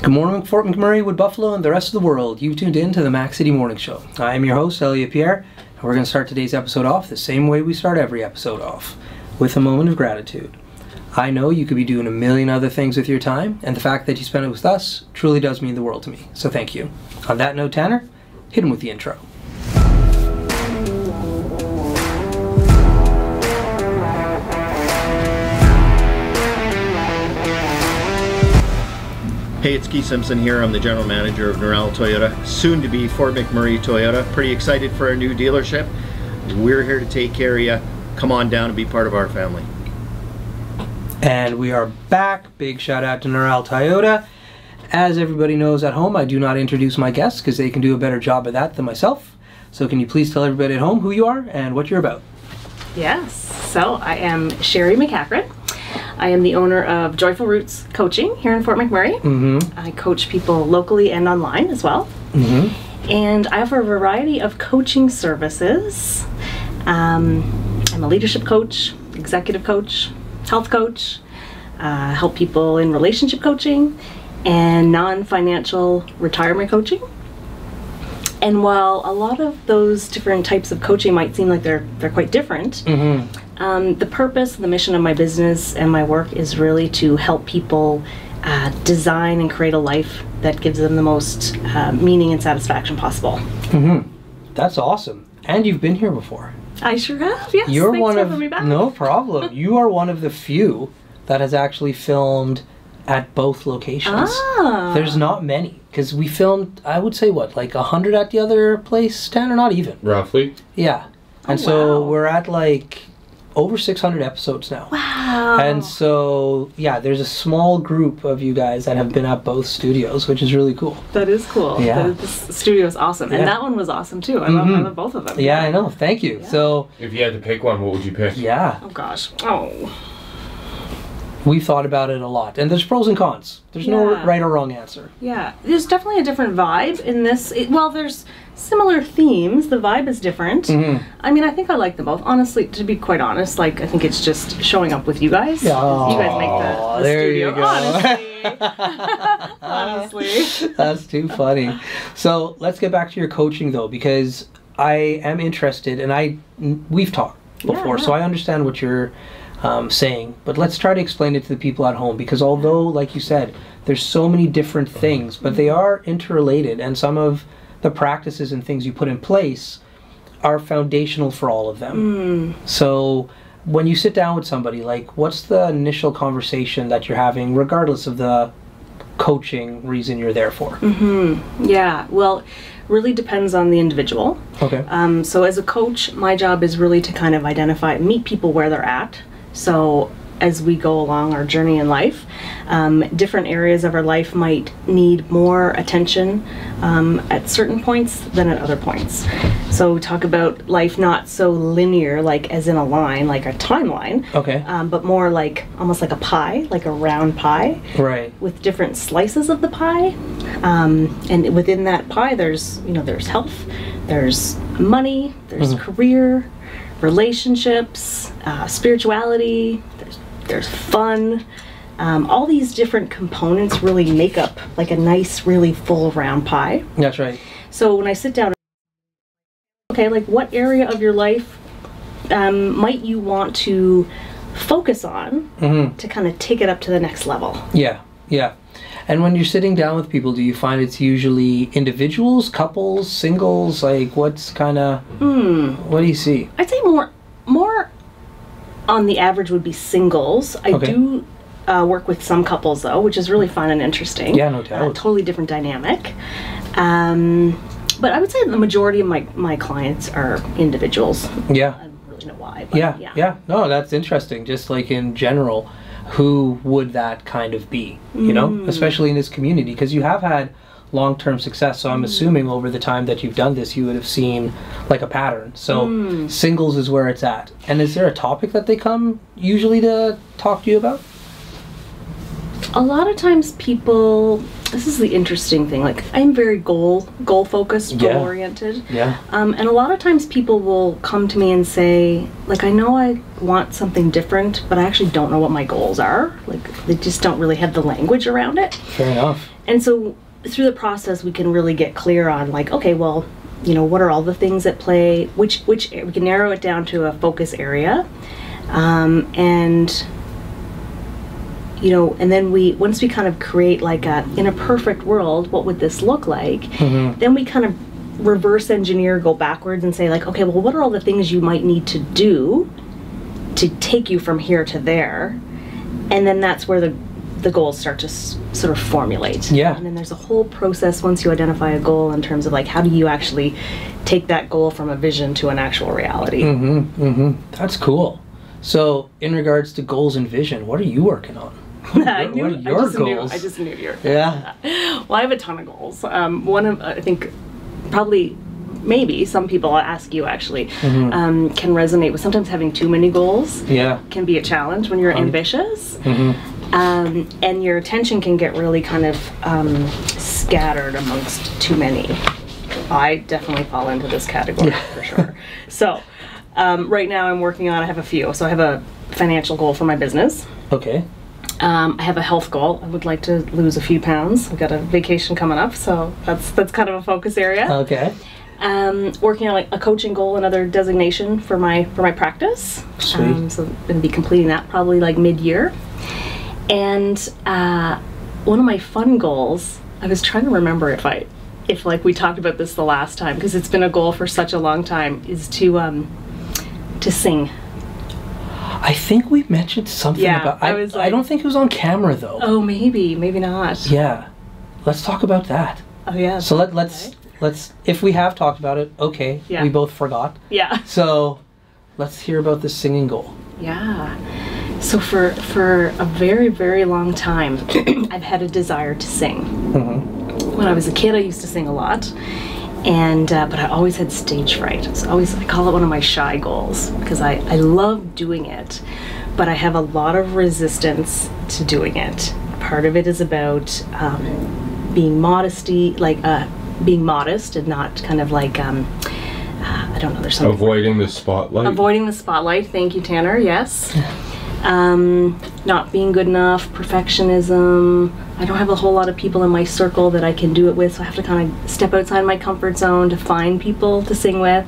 Good morning, Fort McMurray, Wood Buffalo, and the rest of the world. You've tuned in to the Mac City Morning Show. I am your host, Elliot Pierre, and we're going to start today's episode off the same way we start every episode off, with a moment of gratitude. I know you could be doing a million other things with your time, and the fact that you spent it with us truly does mean the world to me, so thank you. On that note, Tanner, hit him with the intro. Hey, it's Keith Simpson here. I'm the General Manager of Norel Toyota, soon to be Fort McMurray Toyota. Pretty excited for our new dealership. We're here to take care of you. Come on down and be part of our family. And we are back. Big shout out to Norel Toyota. As everybody knows at home, I do not introduce my guests because they can do a better job of that than myself. So can you please tell everybody at home who you are and what you're about? Yes, so I am Sherry MacEachern. I am the owner of Joyful Roots Coaching here in Fort McMurray. I coach people locally and online as well. And I offer a variety of coaching services. I'm a leadership coach, executive coach, health coach, help people in relationship coaching, and non-financial retirement coaching. And while a lot of those different types of coaching might seem like they're quite different, the purpose, the mission of my business and my work is really to help people design and create a life that gives them the most meaning and satisfaction possible. That's awesome. And you've been here before. I sure have, yes. You're Thanks one for of, having me back. no problem. You are one of the few that has actually filmed at both locations. There's not many, because we filmed, I would say, what, like 100 at the other place, Tanner? Not even. Roughly. Yeah. And so we're at like over 600 episodes now. Wow. And so, yeah, there's a small group of you guys that have been at both studios, which is really cool. That is cool. Yeah. This studio is awesome. And that one was awesome too. I love both of them. Yeah, I know. Thank you. Yeah. So, If you had to pick one, what would you pick? yeah. Oh gosh. Oh. We've thought about it a lot. And there's pros and cons. There's no right or wrong answer. Yeah, there's definitely a different vibe in this. Well, there's similar themes. The vibe is different. I mean, I think I like them both. Honestly, to be quite honest, like, I think it's just showing up with you guys. Yeah. You guys make the There studio. you go. Honestly. That's too funny. So let's get back to your coaching though, because I am interested, and we've talked before, so I understand what you're saying, but let's try to explain it to the people at home, because although, like you said, there's so many different things, but they are interrelated, and some of the practices and things you put in place are foundational for all of them. So when you sit down with somebody, like, what's the initial conversation that you're having, regardless of the coaching reason you're there for? Yeah, well, really depends on the individual. Okay. So as a coach, my job is really to kind of meet people where they're at. So as we go along our journey in life, different areas of our life might need more attention at certain points than at other points. So we talk about life not so linear, like as in a line, like a timeline, but more like almost like a pie, like a round pie, Right. with different slices of the pie. And within that pie, there's health, there's money, there's career, relationships, spirituality, there's fun. All these different components really make up like a nice, really full round pie. That's right. So when I sit down, okay, like what area of your life might you want to focus on to kind of take it up to the next level? Yeah. And when you're sitting down with people, do you find it's usually individuals, couples, singles? Like, what's kind of, what do you see? I'd say more on the average would be singles. I do work with some couples though, which is really fun and interesting. Yeah, no doubt. Totally different dynamic. But I would say the majority of my clients are individuals. Yeah. I don't really know why. But yeah. No, that's interesting. Just like in general, who would that kind of be, you know, especially in this community, because you have had long-term success, so I'm assuming over the time that you've done this you would have seen like a pattern. So singles is where it's at. And is there a topic that they come usually to talk to you about? A lot of times people this is the interesting thing. Like, I'm very goal focused, goal oriented. Yeah. And a lot of times people will come to me and say, like, I know I want something different, but I actually don't know what my goals are. Like, they just don't really have the language around it. Fair enough. And so through the process, we can really get clear on, like, okay, well, you know, what are all the things at play? Which we can narrow it down to a focus area, and you know, and then once we kind of create like in a perfect world, what would this look like? Then we kind of reverse engineer, go backwards and say like, okay, well, what are all the things you might need to do to take you from here to there? And then that's where the goals start to sort of formulate. Yeah. And then there's a whole process once you identify a goal in terms of like, how do you actually take that goal from a vision to an actual reality? That's cool. So in regards to goals and vision, what are you working on? What are your goals? I just knew you were. Yeah. Well, I have a ton of goals. One of, I think, probably, maybe some people, I'll ask you actually, can resonate with sometimes having too many goals. Yeah. Can be a challenge when you're ambitious. And your attention can get really kind of scattered amongst too many. I definitely fall into this category for sure. So right now I'm working on, I have a few. So I have a financial goal for my business. Okay. I have a health goal. I would like to lose a few pounds. I've got a vacation coming up, so that's kind of a focus area. Okay. Working on like a coaching goal, another designation for my practice. Sweet. So I'm going to be completing that probably like mid-year. And one of my fun goals, I was trying to remember if like we talked about this the last time, because it's been a goal for such a long time, is to sing. I think we mentioned something about. I don't think it was on camera though. Oh, maybe not. Yeah, let's talk about that. Oh yeah. So let's if we have talked about it, okay. Yeah. We both forgot. Yeah. So let's hear about the singing goal. Yeah. So for a very, very long time, I've had a desire to sing. When I was a kid, I used to sing a lot. And but I always had stage fright. So I call it one of my shy goals, because I love doing it, but I have a lot of resistance to doing it. Part of it is about being being modest and not kind of like I don't know. There's something avoiding the spotlight. Avoiding the spotlight. Thank you, Tanner. Yes. Not being good enough, perfectionism. I don't have a whole lot of people in my circle that I can do it with, so I have to kind of step outside my comfort zone to find people to sing with.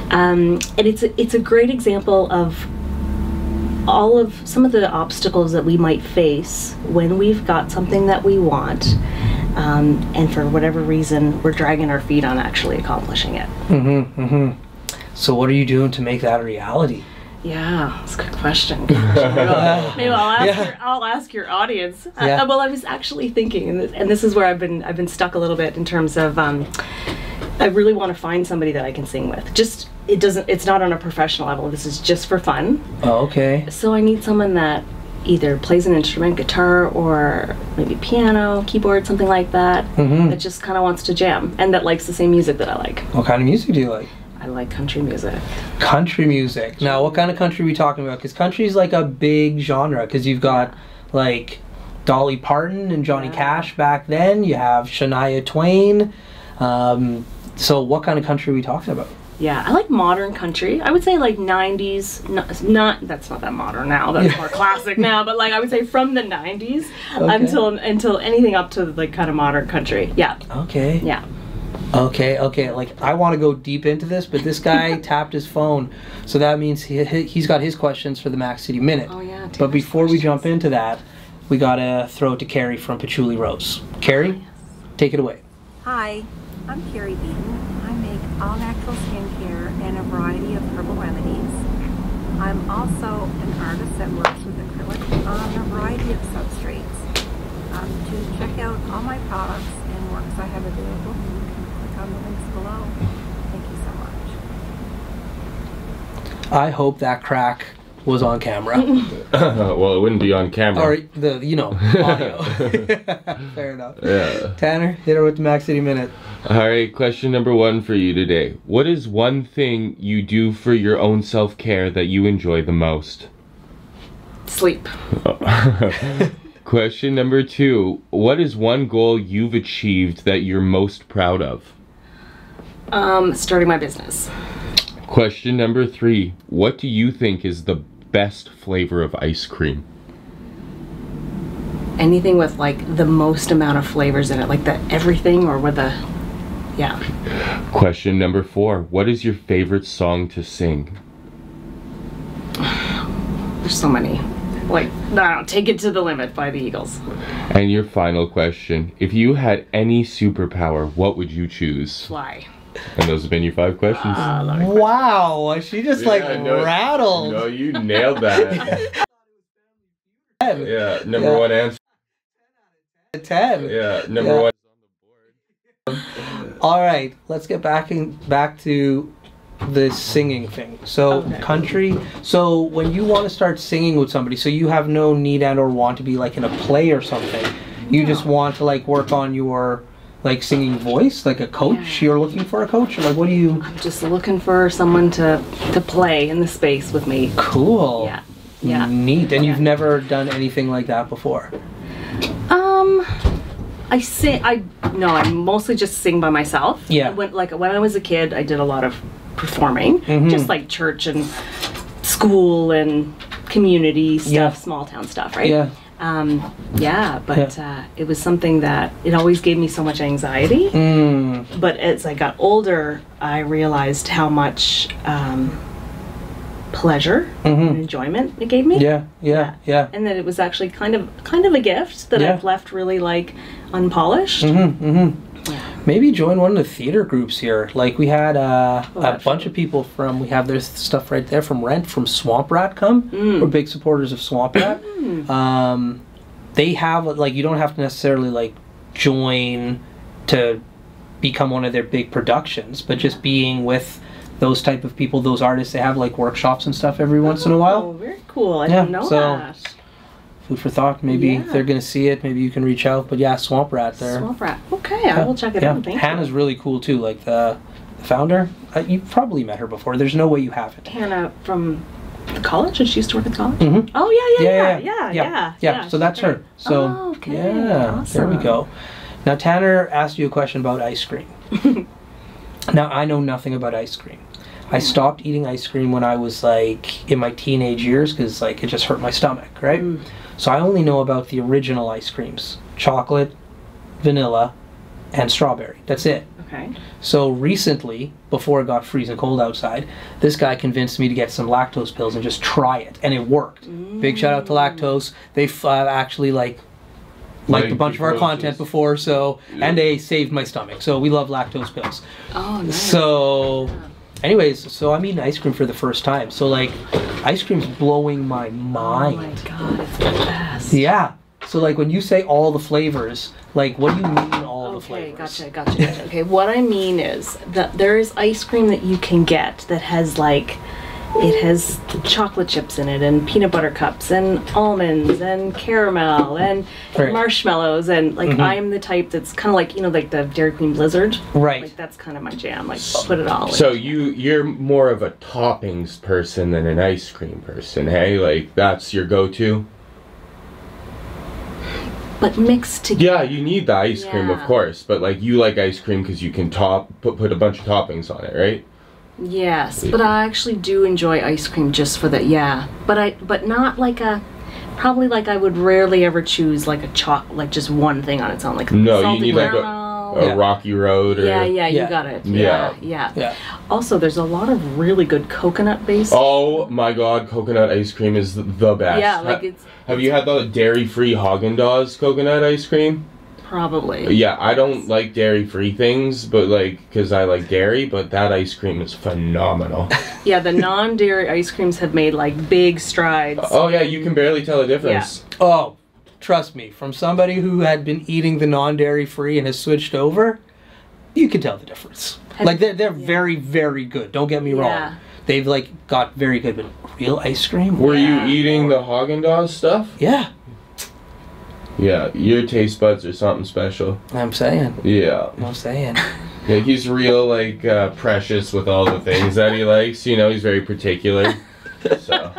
And it's a great example of some of the obstacles that we might face when we've got something that we want, and for whatever reason we're dragging our feet on actually accomplishing it. So what are you doing to make that a reality? Yeah, that's a good question. Maybe I'll ask your audience. Well, I was actually thinking, and this is where I've been stuck a little bit in terms of I really want to find somebody that I can sing with. It's not on a professional level. This is just for fun. Oh, okay. So I need someone that either plays an instrument, guitar, or maybe piano, keyboard, something like that, that just kind of wants to jam and that likes the same music that I like. What kind of music do you like? I like country music. Country music. Now, what kind of country are we talking about? Because country is like a big genre. Because you've got like Dolly Parton and Johnny Cash back then. You have Shania Twain. So what kind of country are we talking about? Yeah, I like modern country. I would say like 90s. That's not that modern now. That's more classic now. But like I would say from the 90s until anything up to like kind of modern country. Yeah. Okay. Yeah. Okay. Like, I want to go deep into this, but this guy tapped his phone, so that means he's got his questions for the Mac City Minute. Oh yeah. But before we jump into that, we gotta throw it to Carrie from Patchouli Rose. Carrie, take it away. Hi, I'm Carrie Beaton. I make all natural skincare and a variety of herbal remedies. I'm also an artist that works with acrylic on a variety of substrates. To check out all my products and works I have available, click on the links below. Thank you so much. I hope that crack was on camera. Well, it wouldn't be on camera. Or audio. Fair enough. Yeah. Tanner, hit her with the Mac City Minute. Alright, question number 1 for you today. What is one thing you do for your own self-care that you enjoy the most? Sleep. Question number 2. What is one goal you've achieved that you're most proud of? Starting my business. Question number 3. What do you think is the best flavor of ice cream? Anything with like the most amount of flavors in it, like the everything or with the, yeah. Question number 4. What is your favorite song to sing? There's so many. Like, I don't Take It to the Limit by the Eagles. And your final question. If you had any superpower, what would you choose? Fly. And those have been your 5 questions. Wow, she just rattled. No, you nailed that. Yeah, number 1 answer. 10. Yeah, number 1. All right, let's get back to the singing thing. So country. So when you want to start singing with somebody, so you have no need and or want to be like in a play or something. You just want to like work on your like singing voice, like a coach. You're looking for a coach, or like what do you? I'm just looking for someone to play in the space with me. Cool. Yeah. Neat. And you've never done anything like that before? I mostly just sing by myself. Yeah. When I was a kid, I did a lot of performing, just like church and school and community stuff, small town stuff, right? Yeah. But it was something that it always gave me so much anxiety. But as I got older, I realized how much pleasure and enjoyment it gave me. Yeah. And that it was actually kind of a gift that I've left really like unpolished. Maybe join one of the theater groups here. Like we had a bunch of people from, we have their stuff right there from Rent, from Swamp Rat come. We're big supporters of Swamp Rat. They have, like, you don't have to necessarily like join to become one of their big productions, but just being with those type of people, those artists, they have like workshops and stuff every once in a while. Oh, very cool. I didn't know that. Food for thought. Maybe if they're going to see it, maybe you can reach out. But yeah, Swamp Rat there. Swamp Rat. Okay, I will check it out. Thank Hannah's you. really cool too. Like the founder. You've probably met her before. There's no way you haven't. Hannah from the college? And she used to work at the college? Mm-hmm. Oh, yeah. So that's her. So, awesome. There we go. Now, Tanner asked you a question about ice cream. Now, I know nothing about ice cream. I stopped eating ice cream when I was like in my teenage years because like it just hurt my stomach, right? So I only know about the original ice creams: chocolate, vanilla, and strawberry. That's it. Okay. So recently, before it got freezing cold outside, this guy convinced me to get some lactose pills and just try it, and it worked. Big shout out to Lactose. They've actually liked a bunch of our content before, so and they saved my stomach. So we love lactose pills. Oh, nice. So. Anyways, so I'm eating ice cream for the first time. So like, ice cream's blowing my mind. Oh my god, it's the best. Yeah. So like when you say all the flavors, like what do you mean all the flavors? Okay, gotcha. Okay, what I mean is that there is ice cream that you can get that has like, it has chocolate chips in it and peanut butter cups and almonds and caramel and marshmallows and like I'm the type that's kind of like, you know, like the Dairy Queen Blizzard. Right. Like that's kind of my jam. Like put it all in. So you're more of a toppings person than an ice cream person, hey? Like that's your go-to? But mixed together. Yeah, you need the ice cream, of course, but like you like ice cream because you can put a bunch of toppings on it, right? Yes, but I actually do enjoy ice cream just for that. But not like probably like I would rarely ever choose like like just one thing on its own. Like no, you need like a Rocky Road or you got it. Yeah. Also, there's a lot of really good coconut based. Oh my god, coconut ice cream is the best. Yeah, like have you had the dairy-free Haagen-Dazs coconut ice cream? Probably. Yeah, I don't like dairy-free things, but like, because I like dairy, but that ice cream is phenomenal. Yeah, the non-dairy ice creams have made like big strides. Oh yeah, you can barely tell the difference. Yeah. Oh, trust me, from somebody who had been eating the non-dairy free and has switched over, you can tell the difference. Like they're very, very good. Don't get me wrong. They've like got very good, but real ice cream? Were you eating the Haagen-Dazs stuff? Yeah. Yeah, your taste buds are something special. I'm saying. Yeah. I'm saying. Yeah, he's real, like, precious with all the things that he likes. You know, he's very particular. So.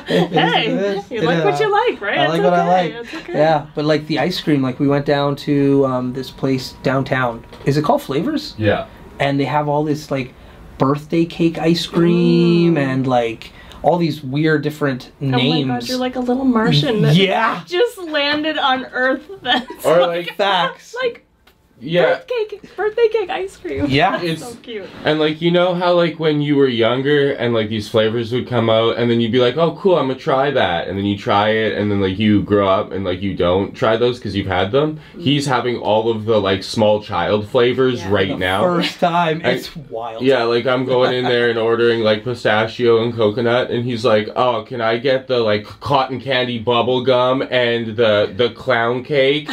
Hey, you like what you like, right? I like It's what I okay, like. it's okay. Yeah, but like the ice cream, like we went down to this place downtown. Is it called Flavors? Yeah. And they have all this like birthday cake ice cream and like all these weird different names. Oh my gosh, you're like a little Martian that Yeah. just landed on Earth. That's Or like Facts. like yeah. birthday cake ice cream. Yeah. That's It's- so cute. And like, you know how like when you were younger and like these flavors would come out and then you'd be like, oh cool, I'm gonna try that, and then you try it and then like you grow up and like you don't try those because you've had them. He's having all of the like small child flavors Yeah. right now. First time. I- It's wild. Yeah, like I'm going in there and ordering like pistachio and coconut, and he's like, oh, can I get the like cotton candy bubble gum and the clown cake?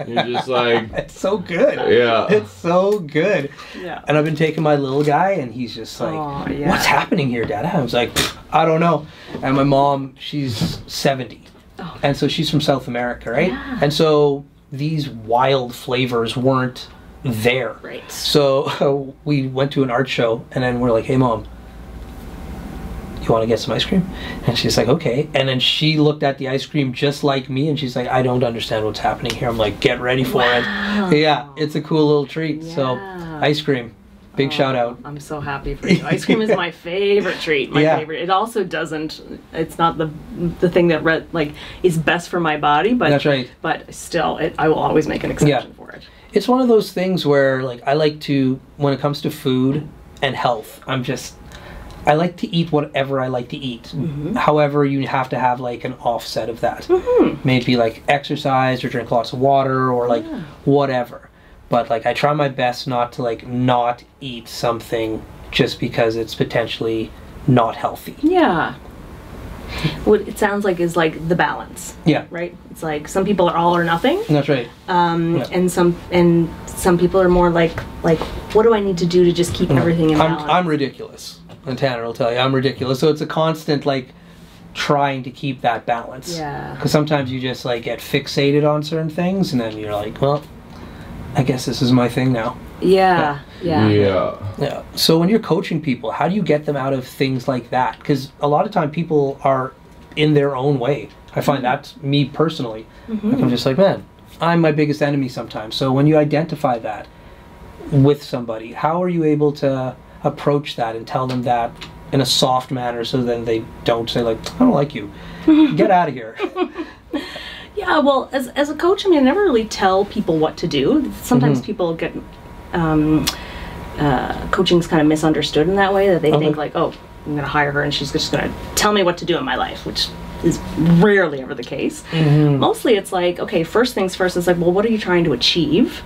You're just like, It's so good. yeah. It's so good. Yeah. And I've been taking my little guy, and he's just like, Aw, yeah. what's happening here, Dad? I was like, I don't know. And my mom, she's 70. Oh. And so she's from South America, right? Yeah. And so these wild flavors weren't there. Right. So we went to an art show, and then we're like, hey, Mom, you want to get some ice cream? And she's like, okay. And then she looked at the ice cream just like me, and she's like, I don't understand what's happening here. I'm like, get ready for Wow. it. Yeah, it's a cool little treat. So Yeah. ice cream, big shout out. I'm so happy for you. Ice cream is my favorite treat. My Yeah. favorite. It also doesn't. It's not the thing that like is best for my body, but That's right. But still, I will always make an exception for it. It's one of those things where like I like to, when it comes to food and health, I like to eat whatever I like to eat. However, you have to have like an offset of that. Maybe like exercise or drink lots of water or like whatever. But like I try my best not to like not eat something just because it's potentially not healthy. Yeah. What it sounds like is like the balance, Yeah, right? It's like some people are all or nothing, that's right. Yeah. and some people are more like what do I need to do to just keep everything in balance? I'm ridiculous. And Tanner will tell you I'm ridiculous. So it's a constant like trying to keep that balance. Yeah. Because sometimes you just like get fixated on certain things, and then you're like, well, I guess this is my thing now. Yeah. Yeah. Yeah. So when you're coaching people, how do you get them out of things like that? Because a lot of time people are in their own way. I find that's me personally. Like, I'm just like, man, I'm my biggest enemy sometimes. So when you identify that with somebody, how are you able to approach that and tell them that in a soft manner so then they don't say like, I don't like you. Get out of here. Yeah, well, as a coach, I mean, I never really tell people what to do. Sometimes people get coaching's kind of misunderstood in that way, that they think like, oh, I'm going to hire her and she's just going to tell me what to do in my life, which is rarely ever the case. Mostly it's like, okay, first things first, it's like, well, what are you trying to achieve?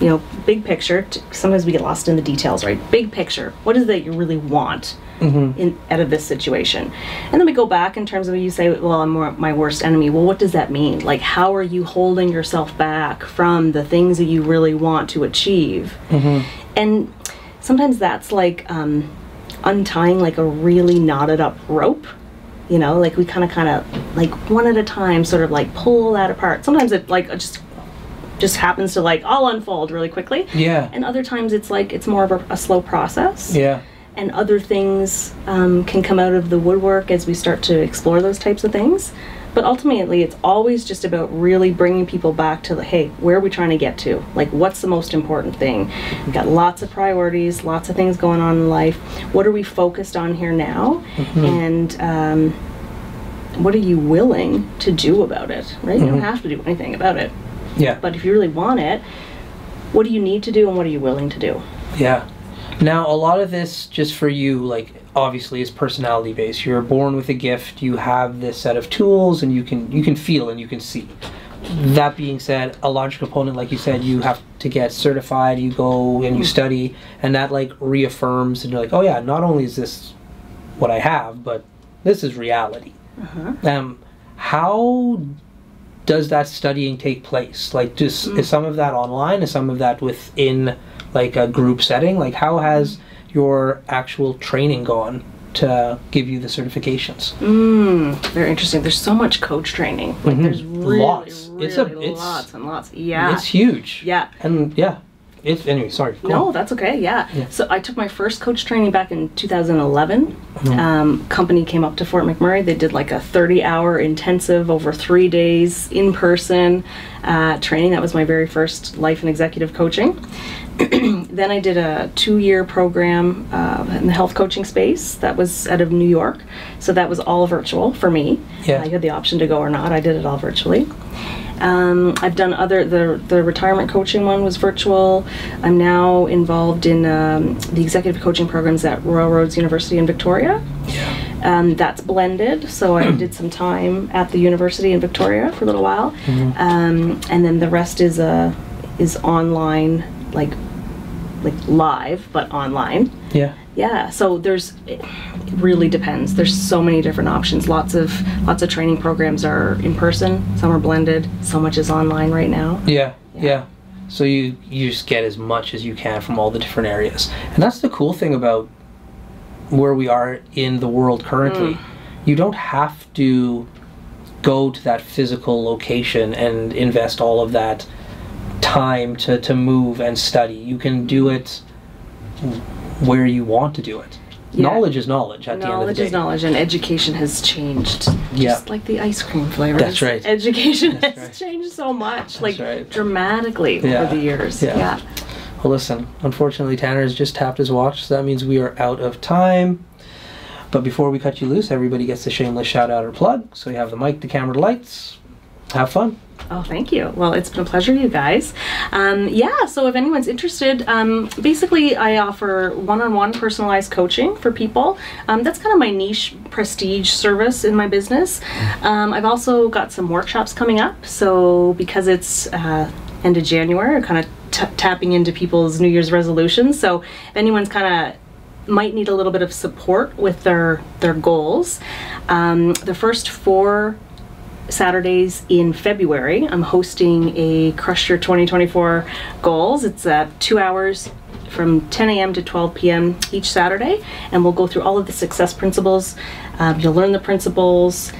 You know, big picture. Sometimes we get lost in the details, right? Big picture. What is it that you really want out of this situation? And then we go back in terms of, you say, well, I'm my worst enemy. Well, what does that mean? Like, how are you holding yourself back from the things that you really want to achieve? And sometimes that's like untying like a really knotted up rope. You know, like we kind of like one at a time sort of like pull that apart. Sometimes it like just happens to like all unfold really quickly. Yeah. And other times it's like it's more of a slow process. Yeah. And other things can come out of the woodwork as we start to explore those types of things. But ultimately, it's always just about really bringing people back to the, hey, where are we trying to get to? Like, what's the most important thing? We've got lots of priorities, lots of things going on in life. What are we focused on here now? And what are you willing to do about it, right? You don't have to do anything about it. Yeah. But if you really want it, what do you need to do and what are you willing to do? Yeah. Now, a lot of this, just for you, like, obviously is personality based. You're born with a gift, you have this set of tools, and you can feel and you can see. That being said, a large component, like you said, you have to get certified, you go and you study, and that like reaffirms, and you're like, oh yeah, not only is this what I have, but this is reality. How does that studying take place? Like, just is some of that online? Is some of that within like a group setting? Like, how has your actual training gone to give you the certifications? Very interesting. There's so much coach training. Like, there's really, Lots. really It's lots and lots. Yeah. It's huge. Yeah. And yeah. Anyway, sorry. Go No, on. that's okay. Yeah. Yeah. So I took my first coach training back in 2011. Company came up to Fort McMurray. They did like a 30-hour intensive over 3 days in person training. That was my very first life and executive coaching. Then I did a 2-year program in the health coaching space. That was out of New York. So that was all virtual for me. Yeah. You had the option to go or not. I did it all virtually. I've done the retirement coaching one was virtual. I'm now involved in the executive coaching programs at Royal Roads University in Victoria. Yeah. That's blended, so I did some time at the university in Victoria for a little while. And then the rest is online, like live, but online. Yeah. Yeah, so it really depends. There's so many different options. Lots of training programs are in person, some are blended, so much is online right now. Yeah. So you just get as much as you can from all the different areas. And that's the cool thing about where we are in the world currently. You don't have to go to that physical location and invest all of that time to move and study. You can do it where you want to do it. Yeah. Knowledge is knowledge at the end of the day. Knowledge is knowledge, and education has changed. Yeah. Just like the ice cream flavors. That's right. Education That's has right. changed so much, That's right. dramatically Yeah. over the years. Yeah. Well, listen, unfortunately, Tanner has just tapped his watch, so that means we are out of time. But before we cut you loose, everybody gets a shameless shout out or plug. So you have the mic, the camera, the lights. Have fun. Oh, thank you. Well, it's been a pleasure, you guys. So if anyone's interested, basically I offer one-on-one personalized coaching for people. That's kind of my niche prestige service in my business. I've also got some workshops coming up. So because it's end of January, I'm kind of tapping into people's New Year's resolutions. So if anyone's kind of might need a little bit of support with their goals, the first 4 Saturdays in February, I'm hosting a Crush Your 2024 Goals. It's 2 hours from 10 a.m. to 12 p.m. each Saturday, and we'll go through all of the success principles. You'll learn the principles,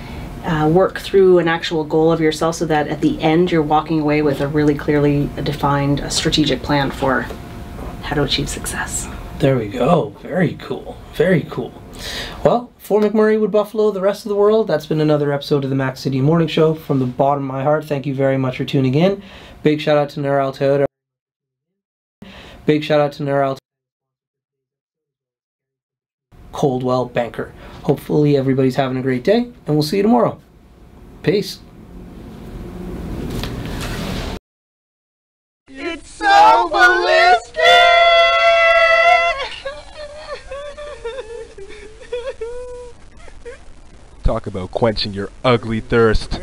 work through an actual goal of yourself so that at the end you're walking away with a really clearly defined strategic plan for how to achieve success. There we go. Very cool. Very cool. Well, for McMurray, Wood Buffalo, the rest of the world, that's been another episode of the Mac City Morning Show. From the bottom of my heart, thank you very much for tuning in. Big shout out to Neural Toyota. Big shout out to Neural Coldwell Banker. Hopefully everybody's having a great day, and we'll see you tomorrow. Peace. It's so ballistic! Talk about quenching your ugly thirst.